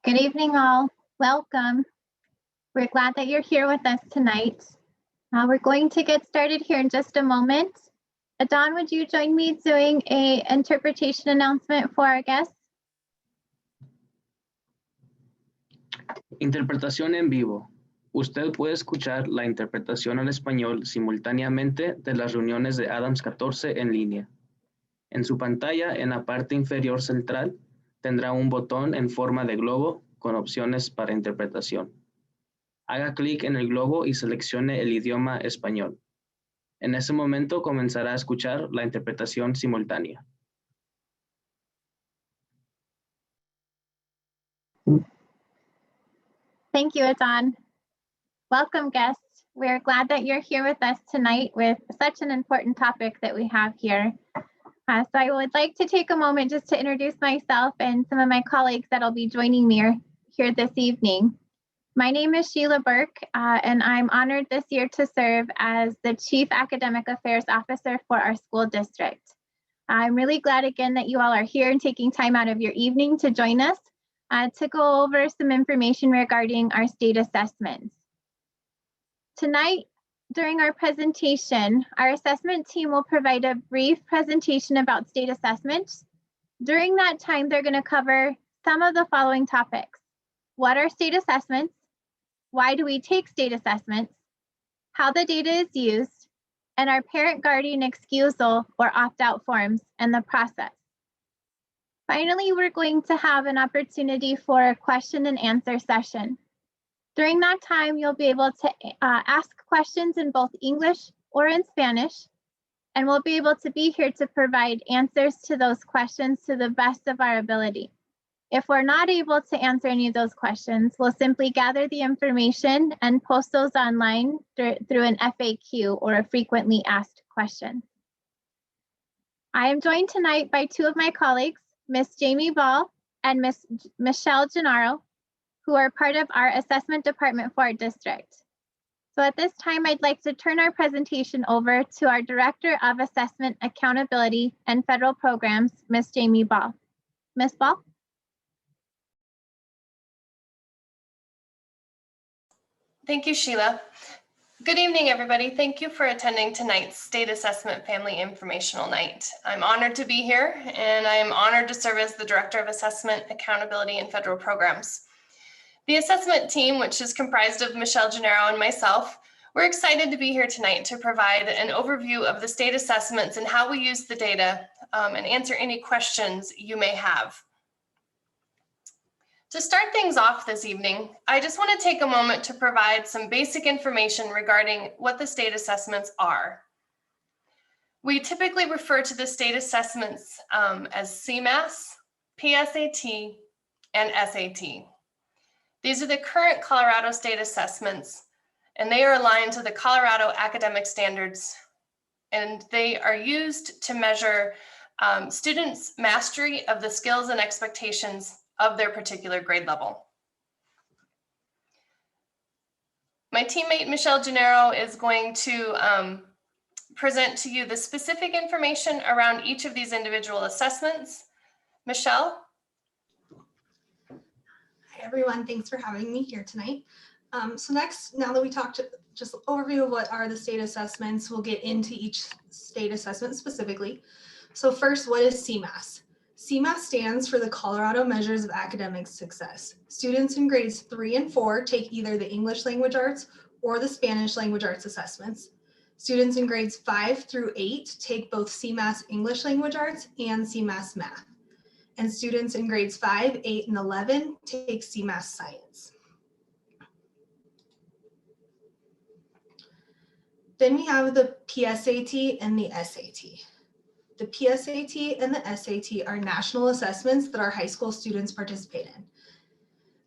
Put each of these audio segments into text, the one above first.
Good evening, all. Welcome. We're glad that you're here with us tonight. We're going to get started here in just a moment. Dawn, would you join me doing an interpretation announcement for our guests? Interpretación en vivo. Usted puede escuchar la interpretación al español simultáneamente de las reuniones de Adams 14 en línea. En su pantalla, en la parte inferior central, tendrá un botón en forma de globo con opciones para interpretación. Haga clic en el globo y seleccione el idioma español. En ese momento comenzará a escuchar la interpretación simultánea. Thank you, Adon. Welcome, guests. We're glad that you're here with us tonight with such an important topic that we have here. So I would like to take a moment just to introduce myself and some of my colleagues that'll be joining me here this evening. My name is Sheila Burke, and I'm honored this year to serve as the Chief Academic Affairs Officer for our school district. I'm really glad again that you all are here and taking time out of your evening to join us to go over some information regarding our state assessments. Tonight, during our presentation, our assessment team will provide a brief presentation about state assessments. During that time, they're going to cover some of the following topics. What are state assessments? Why do we take state assessments? How the data is used, and our parent-guardian excusal or opt-out forms and the process. Finally, we're going to have an opportunity for a question and answer session. During that time, you'll be able to ask questions in both English or in Spanish, and we'll be able to be here to provide answers to those questions to the best of our ability. If we're not able to answer any of those questions, we'll simply gather the information and post those online through an FAQ or a frequently asked question. I am joined tonight by two of my colleagues, Ms. Jamie Ball and Ms. Michelle Gennaro, who are part of our assessment department for our district. So at this time, I'd like to turn our presentation over to our Director of Assessment Accountability and Federal Programs, Ms. Jamie Ball. Ms. Ball? Thank you, Sheila. Good evening, everybody. Thank you for attending tonight's State Assessment Family Informational Night. I'm honored to be here, and I'm honored to serve as the Director of Assessment, Accountability, and Federal Programs. The assessment team, which is comprised of Michelle Gennaro and myself, we're excited to be here tonight to provide an overview of the state assessments and how we use the data and answer any questions you may have. To start things off this evening, I just want to take a moment to provide some basic information regarding what the state assessments are. We typically refer to the state assessments as Cmas, PSAT, and SAT. These are the current Colorado state assessments, and they are aligned to the Colorado academic standards, and they are used to measure students' mastery of the skills and expectations of their particular grade level. My teammate Michelle Gennaro is going to present to you the specific information around each of these individual assessments. Michelle? Hi everyone, thanks for having me here tonight. So next, now that we talked just an overview of what are the state assessments, we'll get into each state assessment specifically. So first, what is Cmas? Cmas stands for the Colorado Measures of Academic Success. Students in grades 3 and 4 take either the English Language Arts or the Spanish Language Arts assessments. Students in grades 5 through 8 take both Cmas English Language Arts and Cmas Math. And students in grades 5, 8, and 11 take Cmas Science. Then we have the PSAT and the SAT. The PSAT and the SAT are national assessments that our high school students participate in.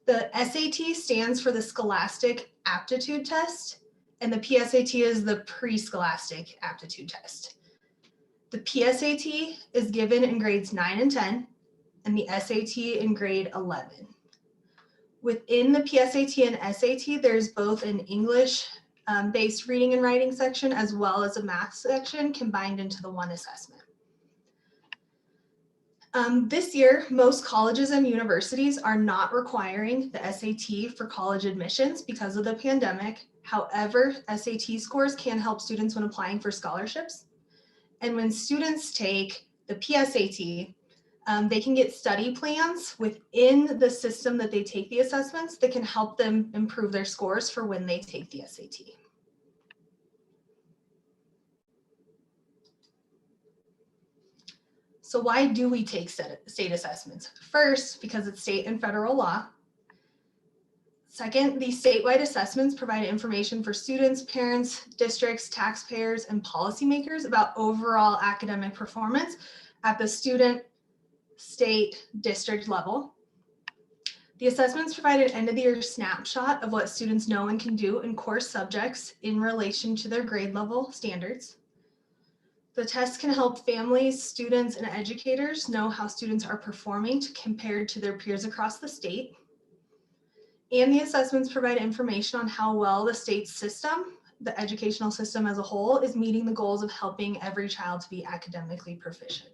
The SAT stands for the Scholastic Aptitude Test, and the PSAT is the Pre-Scholastic Aptitude Test. The PSAT is given in grades 9 and 10, and the SAT in grade 11. Within the PSAT and SAT, there's both an English-based reading and writing section as well as a math section combined into the one assessment. This year, most colleges and universities are not requiring the SAT for college admissions because of the pandemic. However, SAT scores can help students when applying for scholarships. And when students take the PSAT, they can get study plans within the system that they take the assessments that can help them improve their scores for when they take the SAT. So why do we take state assessments? First, because it's state and federal law. Second, these statewide assessments provide information for students, parents, districts, taxpayers, and policymakers about overall academic performance at the student, state, district level. The assessments provide an end-of-the-year snapshot of what students know and can do in core subjects in relation to their grade level standards. The tests can help families, students, and educators know how students are performing compared to their peers across the state. And the assessments provide information on how well the state system, the educational system as a whole, is meeting the goals of helping every child to be academically proficient.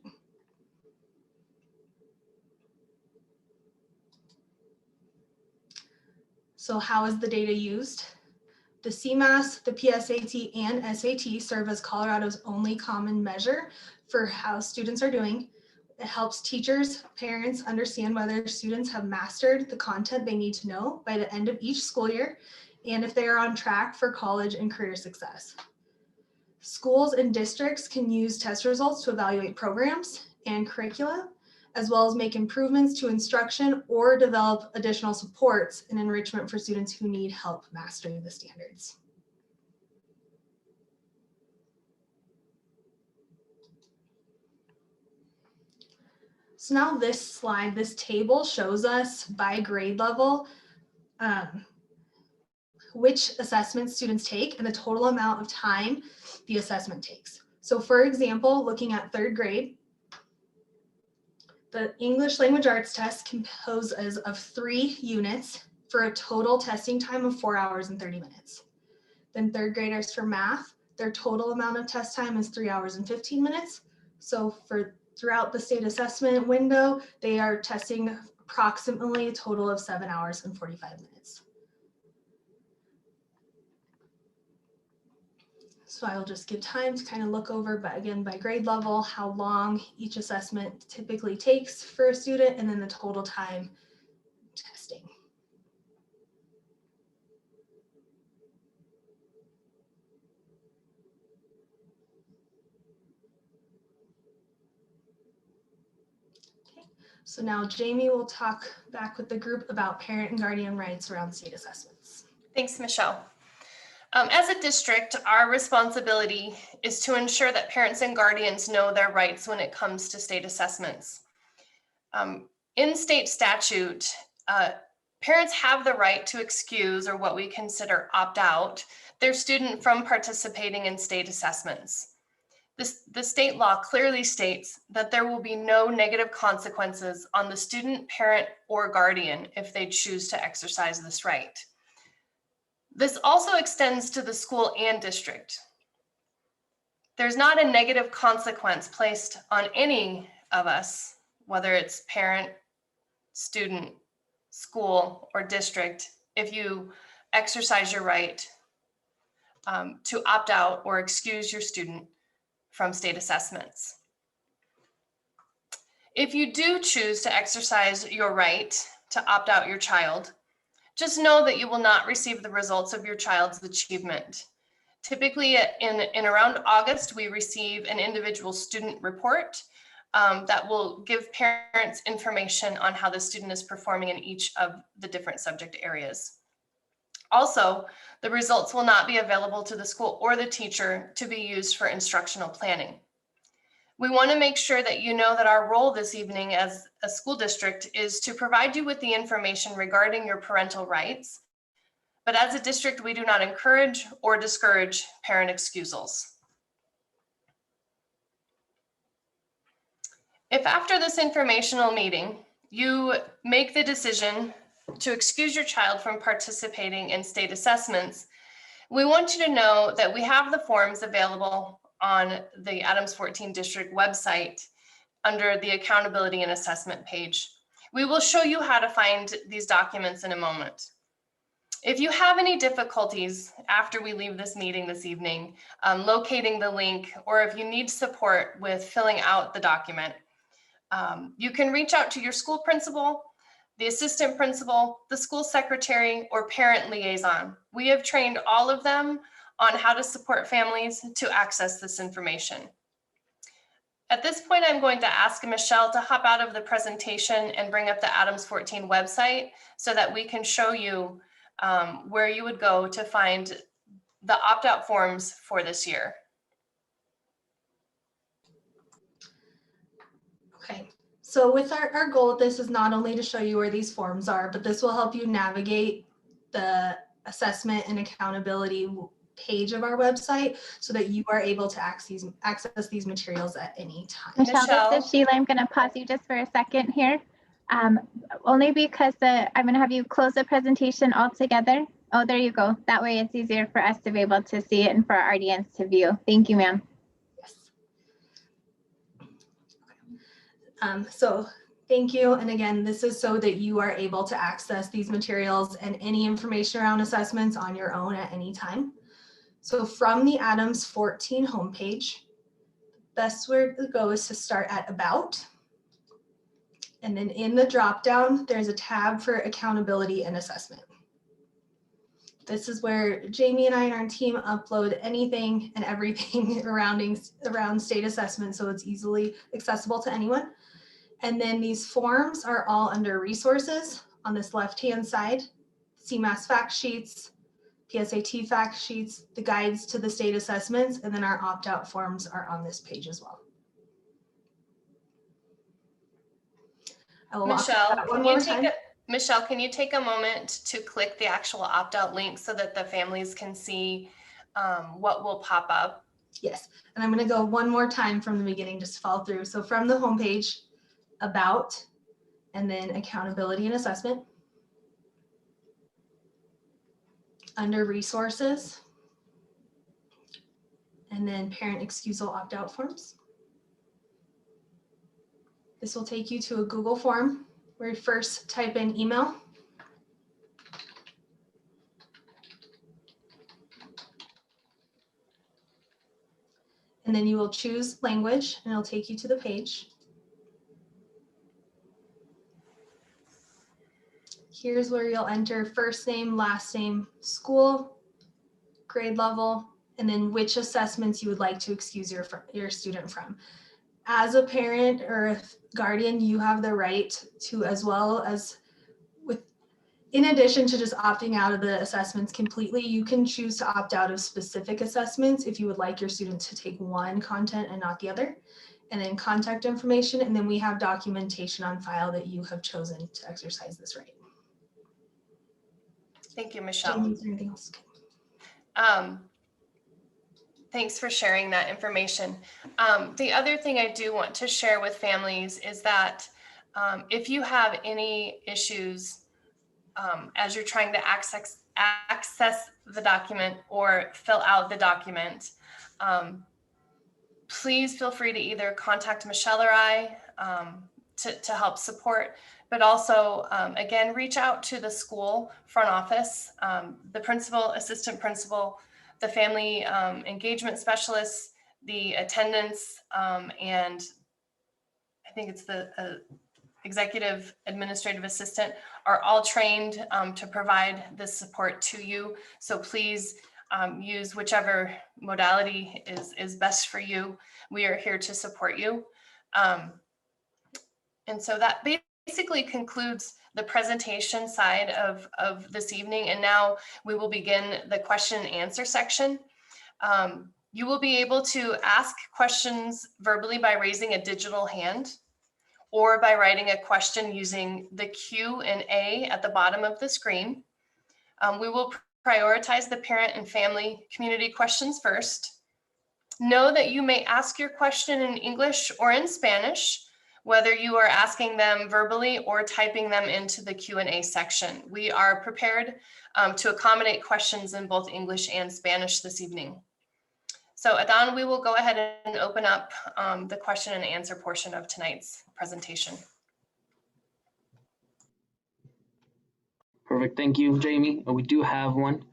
So how is the data used? The Cmas, the PSAT, and SAT serve as Colorado's only common measure for how students are doing. It helps teachers, parents understand whether students have mastered the content they need to know by the end of each school year, and if they are on track for college and career success. Schools and districts can use test results to evaluate programs and curricula, as well as make improvements to instruction or develop additional supports and enrichment for students who need help mastering the standards. So now this slide, this table shows us by grade level which assessments students take and the total amount of time the assessment takes. So for example, looking at third grade, the English language arts test composes of 3 units for a total testing time of 4 hours and 30 minutes. Then third graders for math, their total amount of test time is 3 hours and 15 minutes. So throughout the state assessment window, they are testing approximately a total of 7 hours and 45 minutes. So I will just give time to kind of look over, but again, by grade level, how long each assessment typically takes for a student, and then the total time testing. Okay. So now Jamie will talk back with the group about parent and guardian rights around state assessments. Thanks, Michelle. As a district, our responsibility is to ensure that parents and guardians know their rights when it comes to state assessments. In state statute, parents have the right to excuse, or what we consider opt out, their student from participating in state assessments. The state law clearly states that there will be no negative consequences on the student, parent, or guardian if they choose to exercise this right. This also extends to the school and district. There's not a negative consequence placed on any of us, whether it's parent, student, school, or district, if you exercise your right to opt out or excuse your student from state assessments. If you do choose to exercise your right to opt out your child, just know that you will not receive the results of your child's achievement. Typically in around August, we receive an individual student report that will give parents information on how the student is performing in each of the different subject areas. Also, the results will not be available to the school or the teacher to be used for instructional planning. We want to make sure that you know that our role this evening as a school district is to provide you with the information regarding your parental rights. But as a district, we do not encourage or discourage parent excusals. If after this informational meeting, you make the decision to excuse your child from participating in state assessments, we want you to know that we have the forms available on the Adams 14 District website under the accountability and assessment page. We will show you how to find these documents in a moment. If you have any difficulties after we leave this meeting this evening, locating the link, or if you need support with filling out the document, you can reach out to your school principal, the assistant principal, the school secretary, or parent liaison. We have trained all of them on how to support families to access this information. At this point, I'm going to ask Michelle to hop out of the presentation and bring up the Adams 14 website so that we can show you where you would go to find the opt-out forms for this year. Okay, so with our goal of this is not only to show you where these forms are, but this will help you navigate the assessment and accountability page of our website so that you are able to access these materials at any time. Michelle, this is Sheila. I'm going to pause you just for a second here. Only because I'm going to have you close the presentation altogether. Oh, there you go. That way it's easier for us to be able to see it and for our audience to view. Thank you, ma'am. Yes. So thank you. And again, this is so that you are able to access these materials and any information around assessments on your own at any time. So from the Adams 14 homepage, best way to go is to start at About. And then in the drop-down, there's a tab for accountability and assessment. This is where Jamie and I and our team upload anything and everything around state assessment, so it's easily accessible to anyone. And then these forms are all under resources on this left-hand side, Cmas fact sheets, PSAT fact sheets, the guides to the state assessments, and then our opt-out forms are on this page as well. I will Michelle, Michelle, can you take a moment to click the actual opt-out link so that the families can see what will pop up? Yes, and I'm going to go one more time from the beginning just to follow through. So from the homepage, About, and then accountability and assessment. Under resources, and then parent excusal opt-out forms. This will take you to a Google form where you first type in email. And then you will choose language and it'll take you to the page. Here's where you'll enter first name, last name, school, grade level, and then which assessments you would like to excuse your student from. As a parent or a guardian, you have the right to, as well as in addition to just opting out of the assessments completely, you can choose to opt out of specific assessments if you would like your student to take one content and not the other. And then contact information, and then we have documentation on file that you have chosen to exercise this right. Thank you, Michelle. Jamie, is there anything else? Thanks for sharing that information. The other thing I do want to share with families is that if you have any issues as you're trying to access the document or fill out the document, please feel free to either contact Michelle or I to help support, but also, again, reach out to the school front office, the principal, assistant principal, the family engagement specialist, the attendance, and I think it's the executive administrative assistant are all trained to provide this support to you. So please use whichever modality is best for you. We are here to support you. And so that basically concludes the presentation side of this evening. And now we will begin the question and answer section. You will be able to ask questions verbally by raising a digital hand or by writing a question using the Q&A at the bottom of the screen. We will prioritize the parent and family community questions first. Know that you may ask your question in English or in Spanish, whether you are asking them verbally or typing them into the Q&A section. We are prepared to accommodate questions in both English and Spanish this evening. So Adan, we will go ahead and open up the question and answer portion of tonight's presentation. Perfect. Thank you, Jamie. We do have one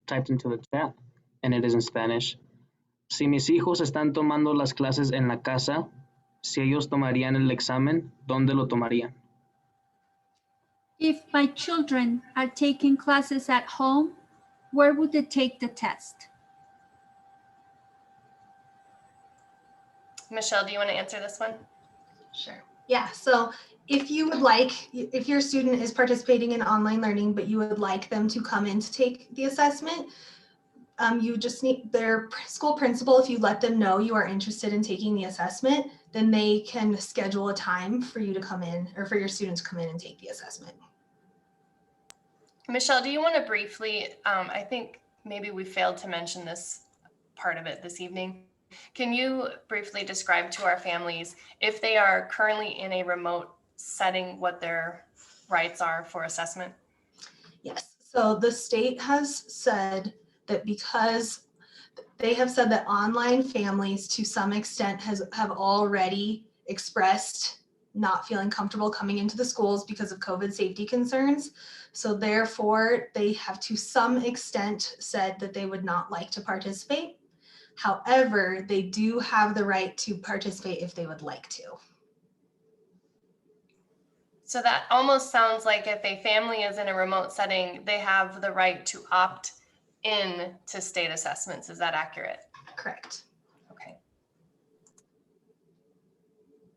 typed into the chat, and it is in Spanish. Si mis hijos están tomando las clases en la casa, si ellos tomarían el examen, ¿dónde lo tomarían? If my children are taking classes at home, where would they take the test? Michelle, do you want to answer this one? Sure. Yeah, so if you would like, if your student is participating in online learning, but you would like them to come in to take the assessment, you just need their school principal, if you let them know you are interested in taking the assessment, then they can schedule a time for you to come in or for your students to come in and take the assessment. Michelle, do you want to briefly, I think maybe we failed to mention this part of it this evening. Can you briefly describe to our families, if they are currently in a remote setting, what their rights are for assessment? Yes, so the state has said that because they have said that online families to some extent have already expressed not feeling comfortable coming into the schools because of COVID safety concerns. So therefore, they have to some extent said that they would not like to participate. However, they do have the right to participate if they would like to. So that almost sounds like if a family is in a remote setting, they have the right to opt in to state assessments. Is that accurate? Correct. Okay.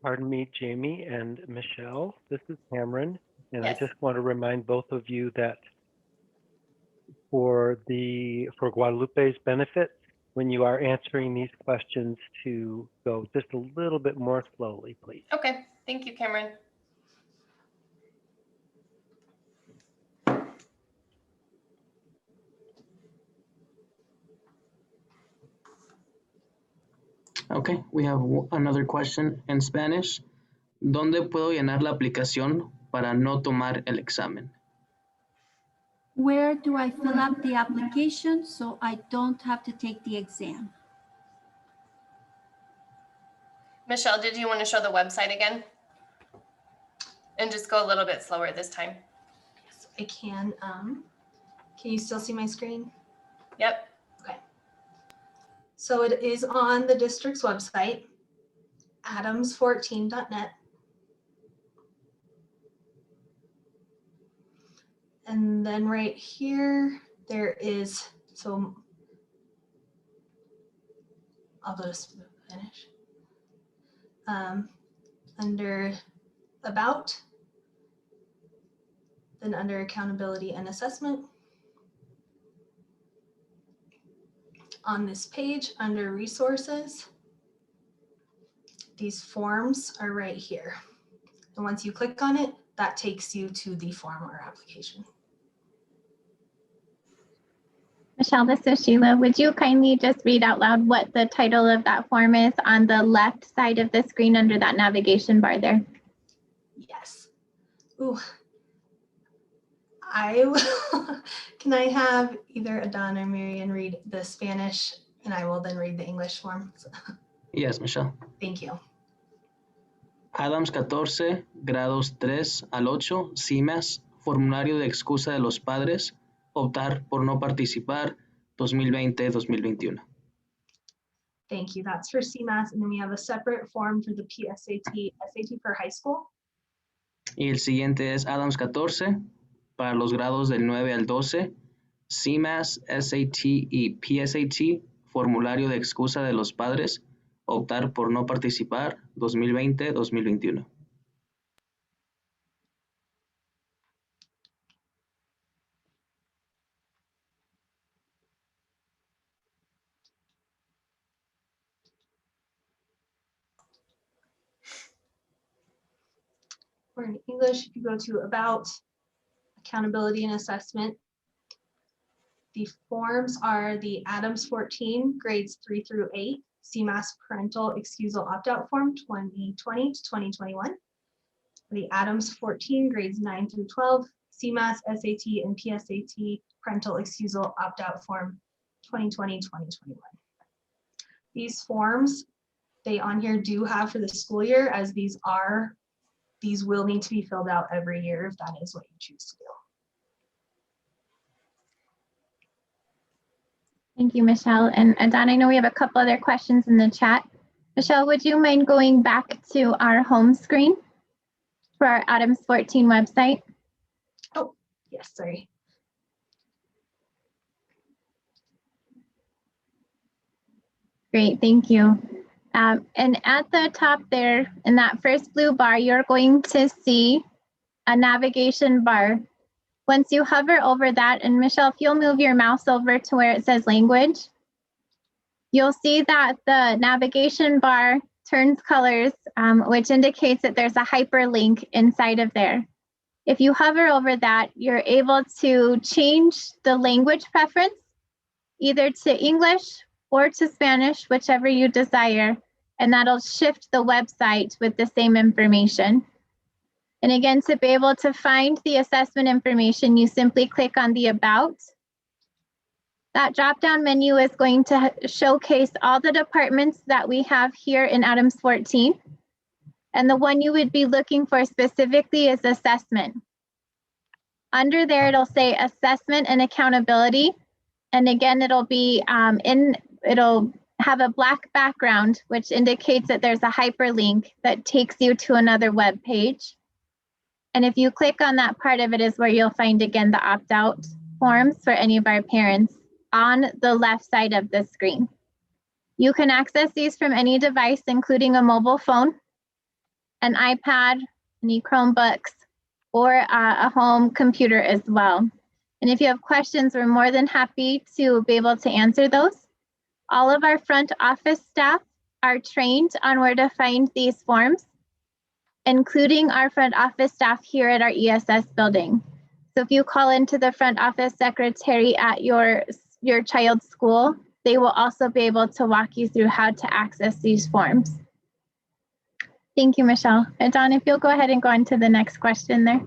Pardon me, Jamie and Michelle. This is Cameron, and Yes. I just want to remind both of you that for Guadalupe's benefit, when you are answering these questions, to go just a little bit more slowly, please. Okay. Thank you, Cameron. Okay, we have another question in Spanish. ¿Dónde puedo llenar la aplicación para no tomar el examen? Where do I fill up the application so I don't have to take the exam? Michelle, did you want to show the website again? And just go a little bit slower this time. Yes, I can. Can you still see my screen? Yep. Okay. So it is on the district's website, adams14.net. And then right here, there is, so I'll just finish. Under About, then under Accountability and Assessment. On this page, under Resources, these forms are right here. And once you click on it, that takes you to the form or application. Michelle, this is Sheila. Would you kindly just read out loud what the title of that form is on the left side of the screen under that navigation bar there? Yes. Ooh. I will, can I have either Adan or Marian read the Spanish and I will then read the English form? Yes, Michelle. Thank you. Adams 14, grados 3 al 8, Cmas, formulario de excusa de los padres, optar por no participar, 2020-2021. Thank you. That's for CMAS. And then we have a separate form for the PSAT, SAT for high school. Y el siguiente es Adams 14, para los grados del 9 al 12, Cmas, SAT y PSAT, formulario de excusa de los padres, optar por no participar, 2020-2021. Or in English, if you go to About, Accountability and Assessment, the forms are the Adams 14, grades 3 through 8, CMAS Parental Excusal Opt-out Form 2020 to 2021. The Adams 14, grades 9 through 12, CMAS, SAT, and PSAT Parental Excusal Opt-out Form 2020-2021. These forms, they on here do have for the school year, as these will need to be filled out every year if that is what you choose to do. Thank you, Michelle. And Don, I know we have a couple other questions in the chat. Michelle, would you mind going back to our home screen for our Adams 14 website? Oh, yes, sorry. Great, thank you. And at the top there, in that first blue bar, you're going to see a navigation bar. Once you hover over that, and Michelle, if you'll move your mouse over to where it says language, you'll see that the navigation bar turns colors, which indicates that there's a hyperlink inside of there. If you hover over that, you're able to change the language preference, either to English or to Spanish, whichever you desire, and that'll shift the website with the same information. And again, to be able to find the assessment information, you simply click on the About. That drop-down menu is going to showcase all the departments that we have here in Adams 14. And the one you would be looking for specifically is Assessment. Under there, it'll say Assessment and Accountability. And again, it'll be it'll have a black background, which indicates that there's a hyperlink that takes you to another web page. And if you click on that part of it is where you'll find, again, the opt-out forms for any of our parents on the left side of the screen. You can access these from any device, including a mobile phone, an iPad, any Chromebooks, or a home computer as well. And if you have questions, we're more than happy to be able to answer those. All of our front office staff are trained on where to find these forms, including our front office staff here at our ESS building. So if you call into the front office secretary at your child's school, they will also be able to walk you through how to access these forms. Thank you, Michelle. And Don, if you'll go ahead and go on to the next question there.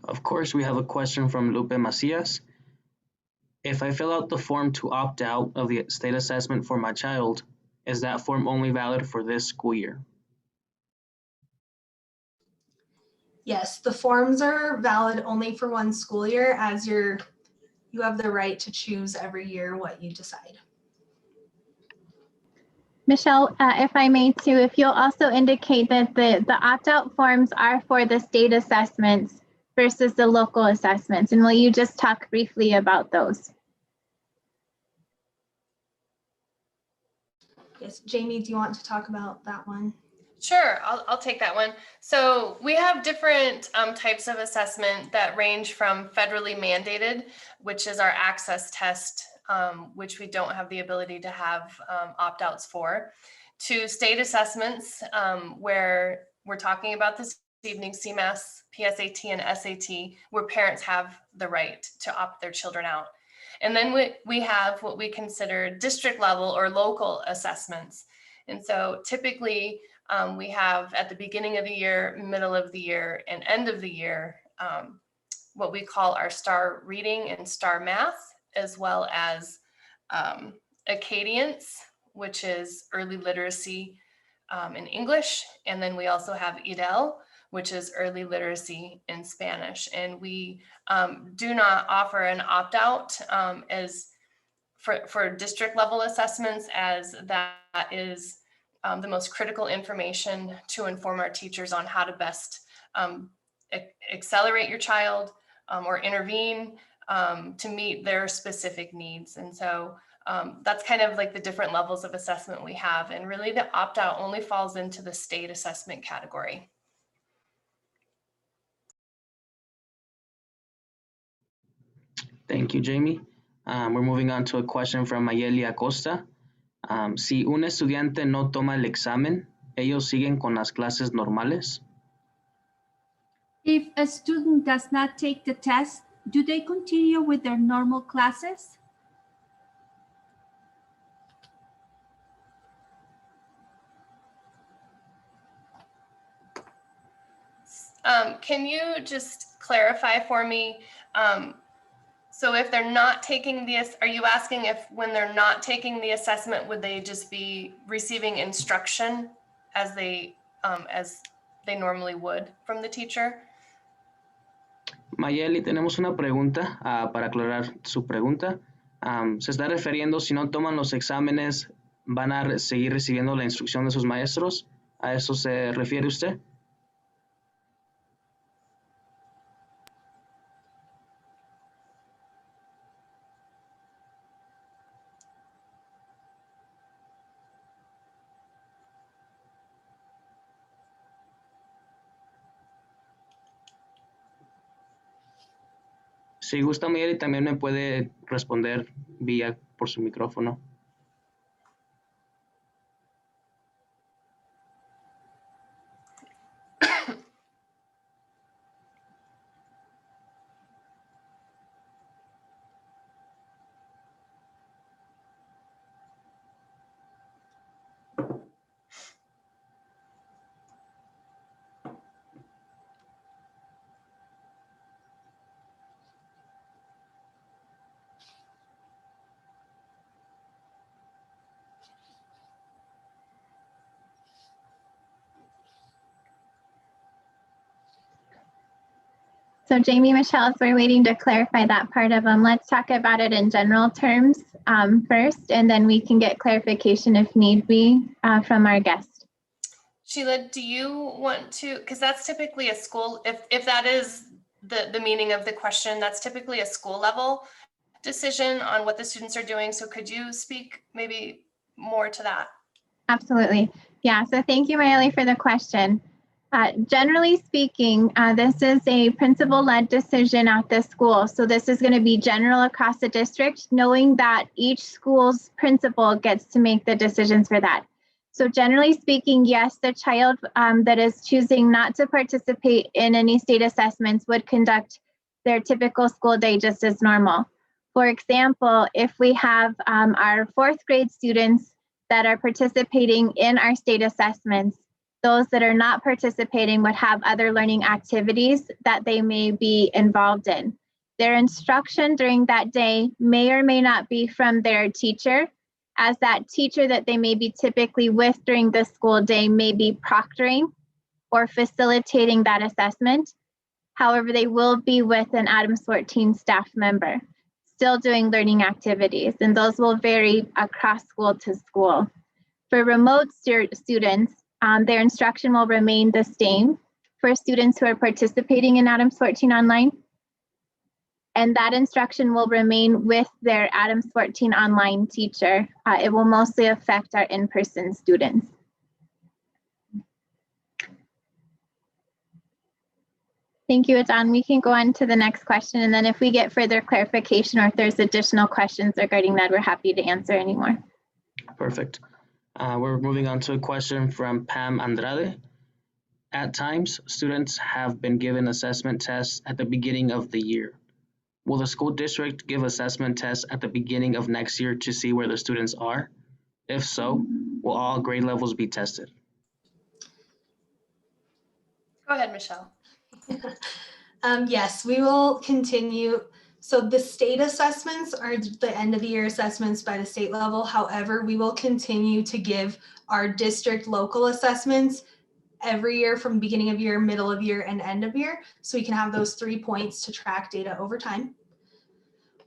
Of course, we have a question from Lupe Macias. If I fill out the form to opt out of the state assessment for my child, is that form only valid for this school year? Yes, the forms are valid only for one school year, as you have the right to choose every year what you decide. Michelle, if I may too, if you'll also indicate that the opt-out forms are for the state assessments versus the local assessments, and will you just talk briefly about those? Yes, Jamie, do you want to talk about that one? Sure, I'll take that one. So we have different types of assessment that range from federally mandated, which is our access test, which we don't have the ability to have opt-outs for, to state assessments, where we're talking about this evening, Cmas, PSAT, and SAT, where parents have the right to opt their children out. And then we have what we consider district level or local assessments. And so typically we have at the beginning of the year, middle of the year, and end of the year, what we call our STAR reading and STAR math, as well as Acadience, which is early literacy in English. And then we also have EDL, which is early literacy in Spanish. And we do not offer an opt-out as for district level assessments, as that is the most critical information to inform our teachers on how to best accelerate your child or intervene to meet their specific needs. And so that's kind of like the different levels of assessment we have. And really the opt-out only falls into the state assessment category. Thank you, Jamie. We're moving on to a question from Mayeli Acosta. Si un estudiante no toma el examen, ¿ellos siguen con las clases normales? If a student does not take the test, do they continue with their normal classes? Can you just clarify for me? So if they're not taking are you asking if when they're not taking the assessment, would they just be receiving instruction as they normally would from the teacher? Mayeli, tenemos una pregunta para aclarar su pregunta. Se está refiriendo, si no toman los exámenes, ¿van a seguir recibiendo la instrucción de sus maestros? ¿A eso se refiere usted? Si gusta, Mayeli, también me puede responder por su micrófono. So Jamie, Michelle, as we're waiting to clarify that part of them, let's talk about it in general terms first, and then we can get clarification if need be from our guest. Sheila, do you want to, because that's typically a school, if that is the meaning of the question, that's typically a school level decision on what the students are doing. So could you speak maybe more to that? Absolutely. Yeah, so thank you, Mayeli, for the question. Generally speaking, this is a principal-led decision at the school. So this is going to be general across the district, knowing that each school's principal gets to make the decisions for that. So generally speaking, yes, the child that is choosing not to participate in any state assessments would conduct their typical school day just as normal. For example, if we have our 4th grade students that are participating in our state assessments, those that are not participating would have other learning activities that they may be involved in. Their instruction during that day may or may not be from their teacher, as that teacher that they may be typically with during the school day may be proctoring or facilitating that assessment. However, they will be with an Adams 14 staff member, still doing learning activities, and those will vary across school to school. For remote students, their instruction will remain the same for students who are participating in Adams 14 online, and that instruction will remain with their Adams 14 online teacher. It will mostly affect our in-person students. Thank you, Adon. We can go on to the next question, and then if we get further clarification or if there's additional questions regarding that, we're happy to answer any more. Perfect. We're moving on to a question from Pam Andrade. At times, students have been given assessment tests at the beginning of the year. Will the school district give assessment tests at the beginning of next year to see where the students are? If so, will all grade levels be tested? Go ahead, Michelle. Yes, we will continue. So the state assessments are the end of the year assessments by the state level. However, we will continue to give our district local assessments every year from beginning of year, middle of year, and end of year. So we can have those 3 points to track data over time.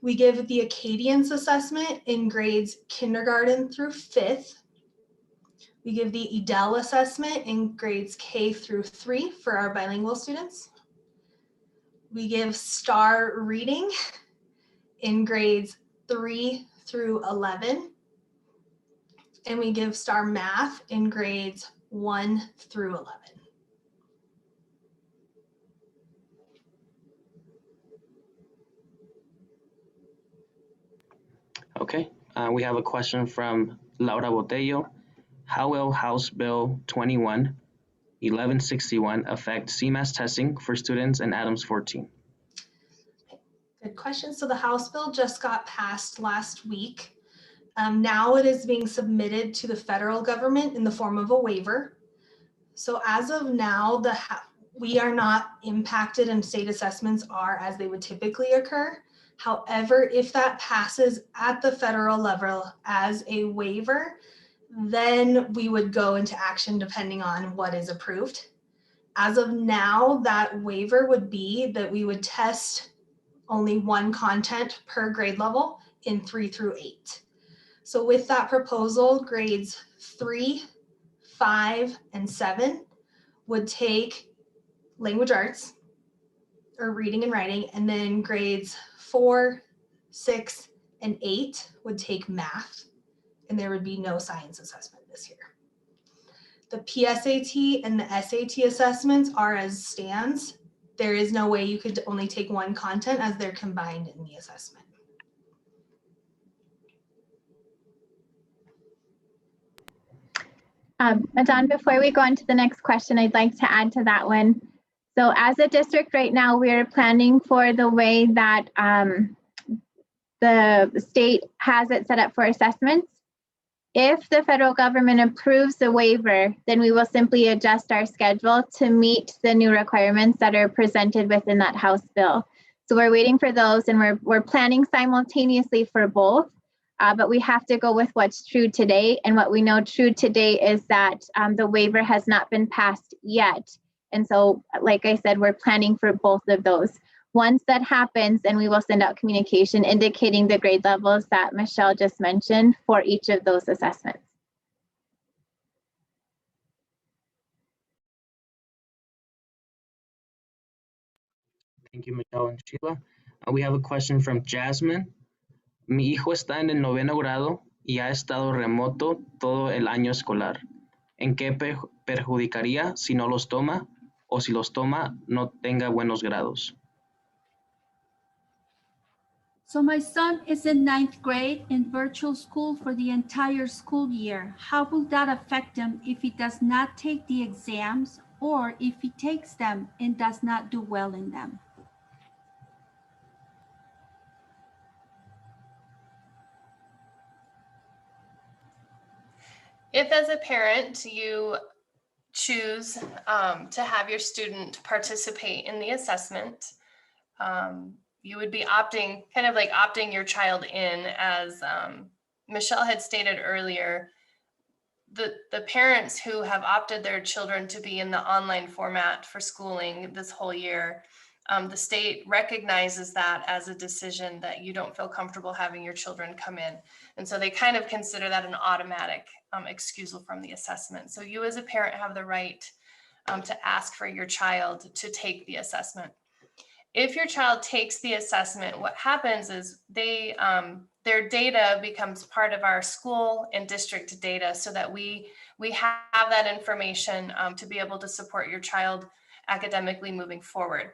We give the Acadians assessment in grades kindergarten through 5th. We give the EDEL assessment in grades K through 3 for our bilingual students. We give STAR reading in grades 3 through 11. And we give STAR math in grades 1 through 11. Okay, we have a question from Laura Botello. How will House Bill 1161 affect Cmas testing for students in Adams 14? Good question. So the House bill just got passed last week. Now it is being submitted to the federal government in the form of a waiver. So as of now, we are not impacted and state assessments are as they would typically occur. However, if that passes at the federal level as a waiver, then we would go into action depending on what is approved. As of now, that waiver would be that we would test only one content per grade level in 3 through 8. So with that proposal, grades 3, 5, and 7 would take language arts or reading and writing, and then grades 4, 6, and 8 would take math, and there would be no science assessment this year. The PSAT and the SAT assessments are as stands. There is no way you could only take one content as they're combined in the assessment. Don, before we go on to the next question, I'd like to add to that one. So as a district right now, we're planning for the way that the state has it set up for assessments. If the federal government approves the waiver, then we will simply adjust our schedule to meet the new requirements that are presented within that House bill. So we're waiting for those, and we're planning simultaneously for both. But we have to go with what's true today. And what we know true today is that the waiver has not been passed yet. And so, like I said, we're planning for both of those. Once that happens, then we will send out communication indicating the grade levels that Michelle just mentioned for each of those assessments. Thank you, Michelle and Sheila. We have a question from Jasmine. Mi hijo está en el 9º grado y ha estado remoto todo el año escolar. ¿En qué perjudicaría si no los toma o si los toma no tenga buenos grados? So my son is in 9th grade in virtual school for the entire school year. How will that affect him if he does not take the exams or if he takes them and does not do well in them? If as a parent you choose to have your student participate in the assessment, you would be opting your child in, as Michelle had stated earlier. The parents who have opted their children to be in the online format for schooling this whole year, the state recognizes that as a decision that you don't feel comfortable having your children come in. And so they kind of consider that an automatic excusal from the assessment. So you as a parent have the right to ask for your child to take the assessment. If your child takes the assessment, what happens is their data becomes part of our school and district data, so that we have that information to be able to support your child academically moving forward.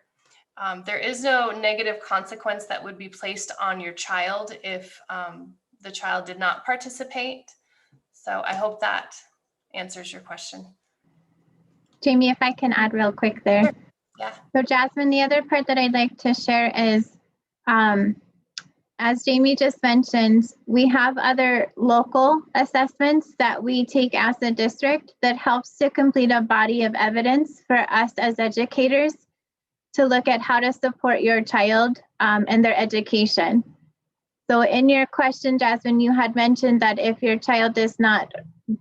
There is no negative consequence that would be placed on your child if the child did not participate. So I hope that answers your question. Jamie, if I can add real quick there. Sure. Yeah. So Jasmine, the other part that I'd like to share is, as Jamie just mentioned, we have other local assessments that we take as a district that helps to complete a body of evidence for us as educators to look at how to support your child and their education. So in your question, Jasmine, you had mentioned that if your child is not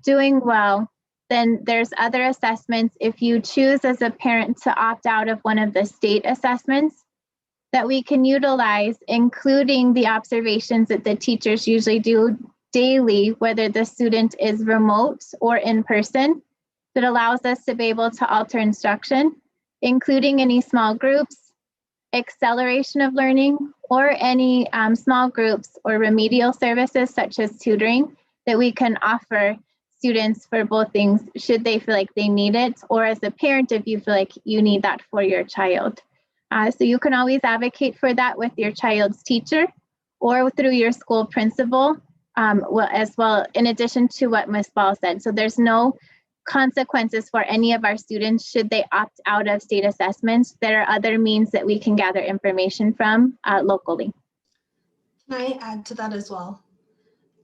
doing well, then there's other assessments. If you choose as a parent to opt out of one of the state assessments that we can utilize, including the observations that the teachers usually do daily, whether the student is remote or in person, that allows us to be able to alter instruction, including any small groups, acceleration of learning, or any small groups or remedial services such as tutoring that we can offer students for both things, should they feel like they need it, or as a parent, if you feel like you need that for your child. So you can always advocate for that with your child's teacher or through your school principal, as well, in addition to what Ms. Ball said. So there's no consequences for any of our students should they opt out of state assessments. There are other means that we can gather information from locally. Can I add to that as well?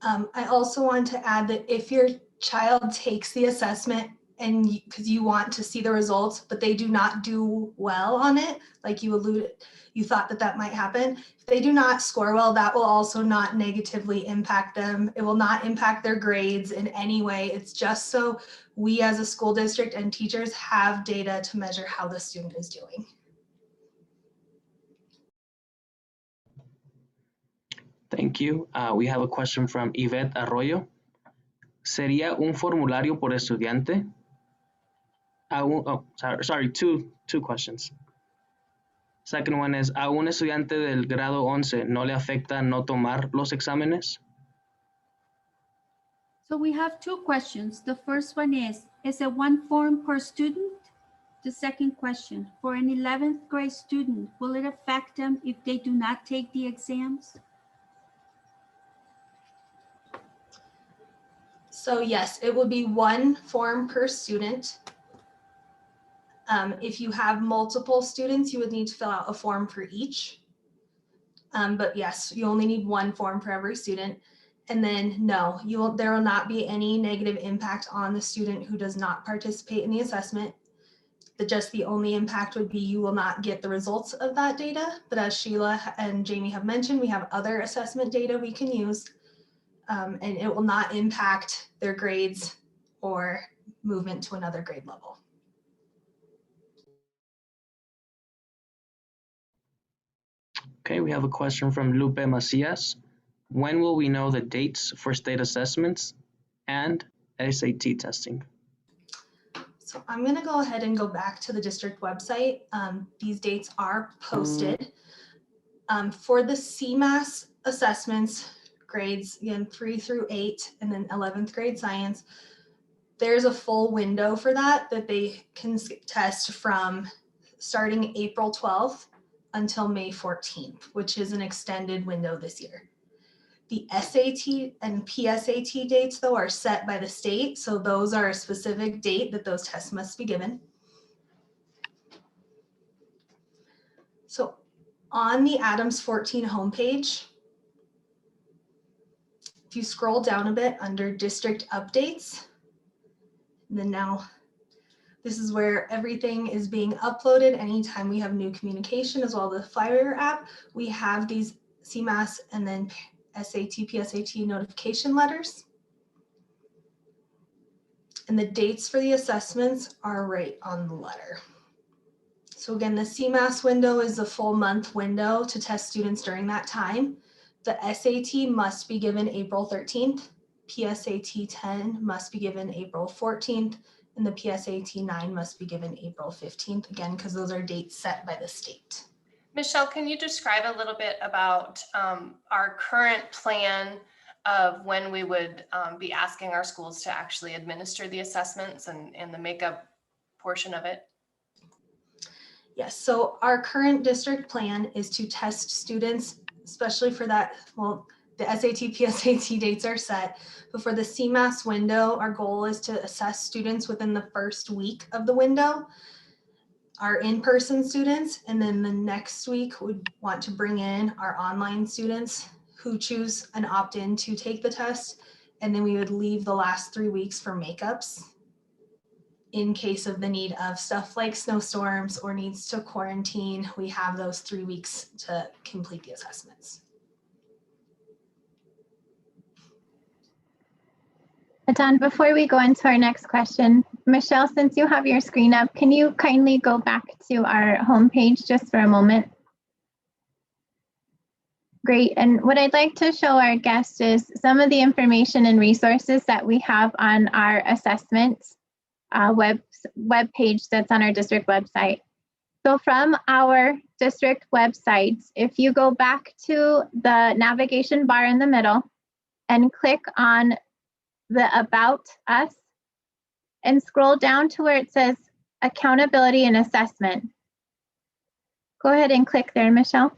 I also want to add that if your child takes the assessment and because you want to see the results, but they do not do well on it, like you alluded, you thought that that might happen. If they do not score well, that will also not negatively impact them. It will not impact their grades in any way. It's just so we as a school district and teachers have data to measure how the student is doing. Thank you. We have a question from Yvette Arroyo. ¿Sería un formulario por estudiante? Two questions. Second one is, ¿a un estudiante del grado 11 no le afecta no tomar los exámenes? So we have two questions. The first one is it one form per student? The second question, for an 11th grade student, will it affect them if they do not take the exams? So yes, it would be one form per student. If you have multiple students, you would need to fill out a form for each. But yes, you only need one form for every student. And then no, there will not be any negative impact on the student who does not participate in the assessment. Just the only impact would be you will not get the results of that data. But as Sheila and Jamie have mentioned, we have other assessment data we can use. And it will not impact their grades or movement to another grade level. Okay, we have a question from Lupe Macias. When will we know the dates for state assessments and SAT testing? So I'm going to go ahead and go back to the district website. These dates are posted. For the Cmas assessments, grades again 3 through 8, and then 11th grade science, there's a full window for that they can test from starting April 12th until May 14th, which is an extended window this year. The SAT and PSAT dates, though, are set by the state. So those are a specific date that those tests must be given. So on the Adams 14 homepage, if you scroll down a bit under district updates, and then now this is where everything is being uploaded. Anytime we have new communication, as well as the Flyer app, we have these Cmas and then SAT, PSAT notification letters. And the dates for the assessments are right on the letter. So again, the Cmas window is a full month window to test students during that time. The SAT must be given April 13th. PSAT 10 must be given April 14th. And the PSAT 9 must be given April 15th, again, because those are dates set by the state. Michelle, can you describe a little bit about our current plan of when we would be asking our schools to actually administer the assessments and the makeup portion of it? Yes, so our current district plan is to test students, especially for that, well, the SAT, PSAT dates are set, but for the Cmas window, our goal is to assess students within the first week of the window, our in-person students, and then the next week we want to bring in our online students who choose an opt-in to take the test, and then we would leave the last 3 weeks for makeups in case of the need of stuff like snowstorms or needs to quarantine. We have those 3 weeks to complete the assessments. Don, before we go into our next question, Michelle, since you have your screen up, can you kindly go back to our homepage just for a moment? Great. And what I'd like to show our guests is some of the information and resources that we have on our assessments web page that's on our district website. So from our district websites, if you go back to the navigation bar in the middle and click on the About Us and scroll down to where it says Accountability and Assessment. Go ahead and click there, Michelle.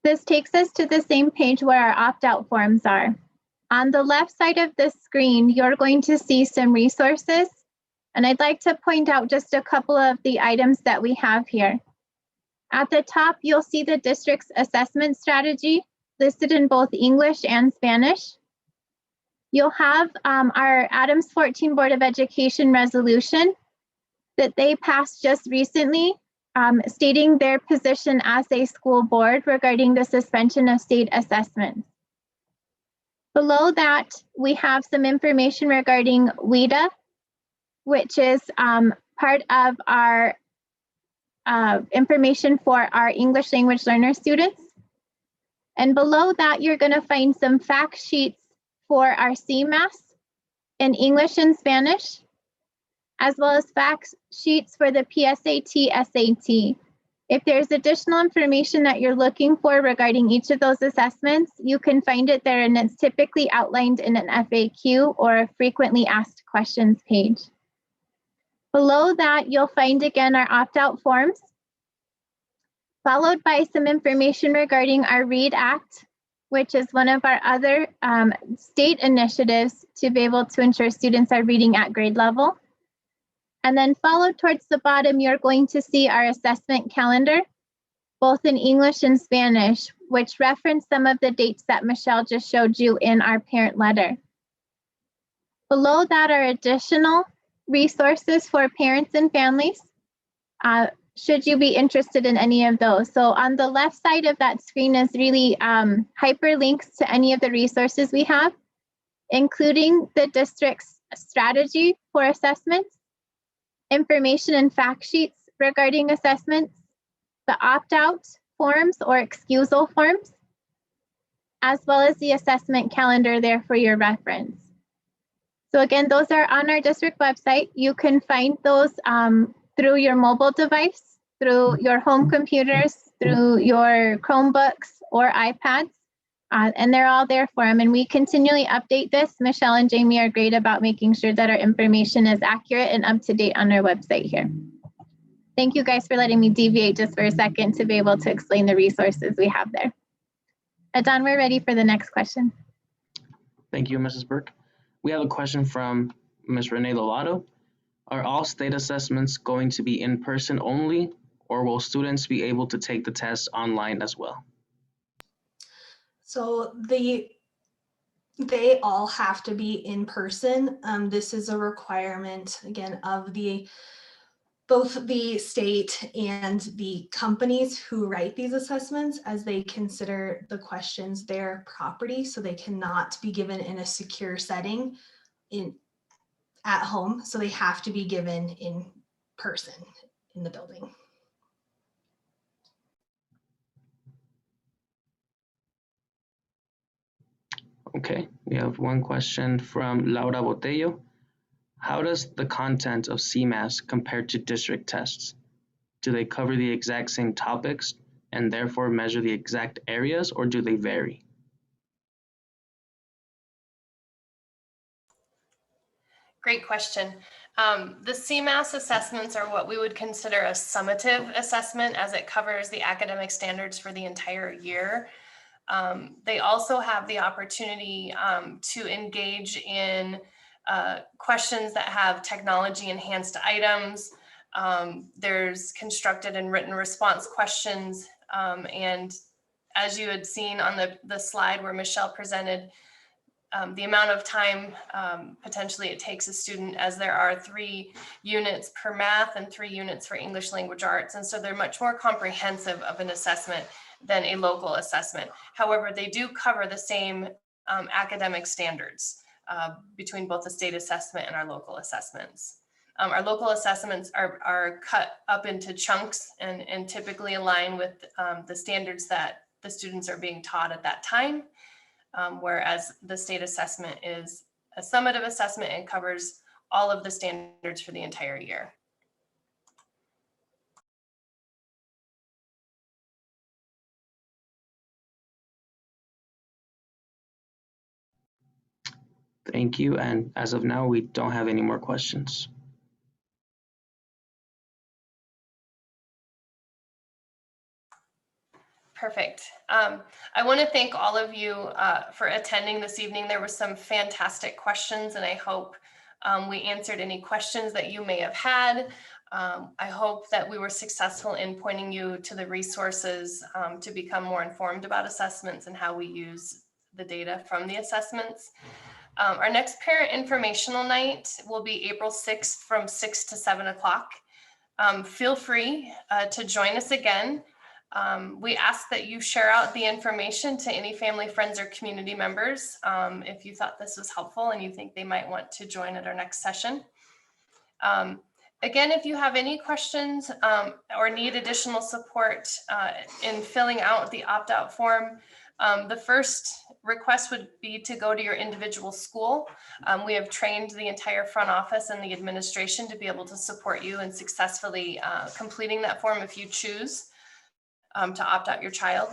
This takes us to the same page where our opt-out forms are. On the left side of the screen, you're going to see some resources, and I'd like to point out just a couple of the items that we have here. At the top, you'll see the district's assessment strategy listed in both English and Spanish. You'll have our Adams 14 Board of Education resolution that they passed just recently, stating their position as a school board regarding the suspension of state assessments. Below that, we have some information regarding WIDA, which is part of our information for our English language learner students. And below that, you're going to find some fact sheets for our Cmas in English and Spanish, as well as fact sheets for the PSAT, SAT. If there's additional information that you're looking for regarding each of those assessments, you can find it there, and it's typically outlined in an FAQ or a frequently asked questions page. Below that, you'll find again our opt-out forms, followed by some information regarding our READ Act, which is one of our other state initiatives to be able to ensure students are reading at grade level. And then followed towards the bottom, you're going to see our assessment calendar, both in English and Spanish, which reference some of the dates that Michelle just showed you in our parent letter. Below that are additional resources for parents and families, should you be interested in any of those. So on the left side of that screen is really hyperlinks to any of the resources we have, including the district's strategy for assessments, information and fact sheets regarding assessments, the opt-out forms or excusal forms, as well as the assessment calendar there for your reference. So again, those are on our district website. You can find those through your mobile device, through your home computers, through your Chromebooks or iPads, and they're all there for them. And we continually update this. Michelle and Jamie are great about making sure that our information is accurate and up to date on our website here. Thank you guys for letting me deviate just for a second to be able to explain the resources we have there. Adon, we're ready for the next question. Thank you, Mrs. Burke. We have a question from Ms. Renee Lovato. Are all state assessments going to be in person only, or will students be able to take the test online as well? So they all have to be in person. This is a requirement, again, of both the state and the companies who write these assessments, as they consider the questions their property, so they cannot be given in a secure setting at home. So they have to be given in person in the building. Okay, we have one question from Laura Botello. How does the content of Cmas compare to district tests? Do they cover the exact same topics and therefore measure the exact areas, or do they vary? Great question. The Cmas assessments are what we would consider a summative assessment, as it covers the academic standards for the entire year. They also have the opportunity to engage in questions that have technology enhanced items. There's constructed and written response questions. And as you had seen on the slide where Michelle presented, the amount of time potentially it takes a student, as there are 3 units per math and 3 units for English language arts. And so they're much more comprehensive of an assessment than a local assessment. However, they do cover the same academic standards between both the state assessment and our local assessments. Our local assessments are cut up into chunks and typically align with the standards that the students are being taught at that time. Whereas the state assessment is a summative assessment and covers all of the standards for the entire year. Thank you. And as of now, we don't have any more questions. Perfect. I want to thank all of you for attending this evening. There were some fantastic questions, and I hope we answered any questions that you may have had. I hope that we were successful in pointing you to the resources to become more informed about assessments and how we use the data from the assessments. Our next parent informational night will be April 6th from 6 to 7 o'clock. Feel free to join us again. We ask that you share out the information to any family, friends, or community members if you thought this was helpful and you think they might want to join at our next session. Again, if you have any questions or need additional support in filling out the opt-out form, the first request would be to go to your individual school. We have trained the entire front office and the administration to be able to support you in successfully completing that form if you choose to opt out your child.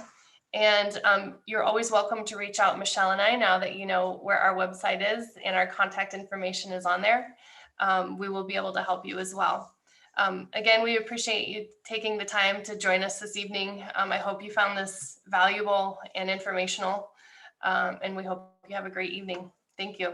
And you're always welcome to reach out, Michelle and I, now that you know where our website is and our contact information is on there. We will be able to help you as well. Again, we appreciate you taking the time to join us this evening. I hope you found this valuable and informational, and we hope you have a great evening. Thank you.